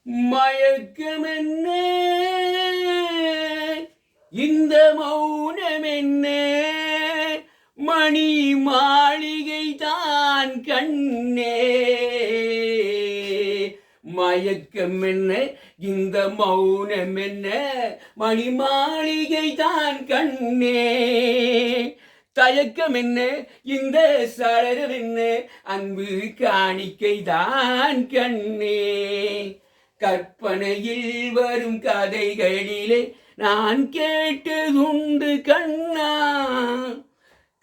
மயக்கம் என்ன இந்த மௌனம் என்ன மணி மாளிகை தான் கண்ணே மயக்கம் என்ன இந்த மௌனம் என்ன மணி மாளிகை தான் கண்ணே தயக்கம் என்ன இந்த சடலம் என்ன அன்பு காணிக்கை தான் கண்ணே கற்பனையில் வரும் கதைகளிலே நான் கேட்டதுண்டு கண்ணா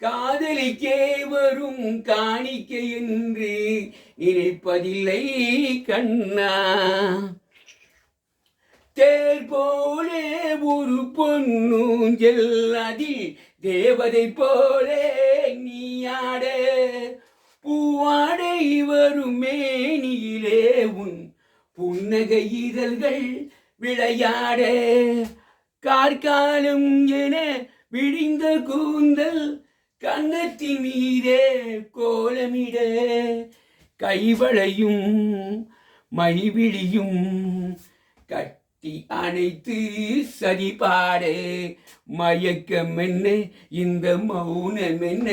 காதலிக்கே வரும் காணிக்கை என்று நினைப்பதில்லை கண்ணா தேர் போலே ஒரு பொன்னூஞ்சல் அதில் தேவதை போலே நீயாட பூவாடை வரும் மேனியிலே உன் புன்னகை இதழ்கள் விளையாட கார்காலம் என விடிந்த கூந்தல் கன்னத்தின் மீதே கோலமிட கைவளையும் மணிவிழியும் கட்டி அணைத்து சதிபாடு மயக்கம் என்ன இந்த மௌனம் என்ன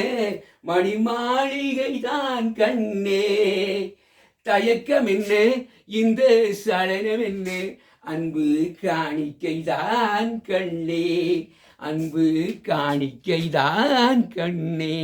மணி மாளிகை தான் கண்ணே தயக்கம் என்ன இந்த சலனம் என்ன அன்பு காணிக்கைதான் கண்ணே அன்பு காணிக்கைதான் கண்ணே.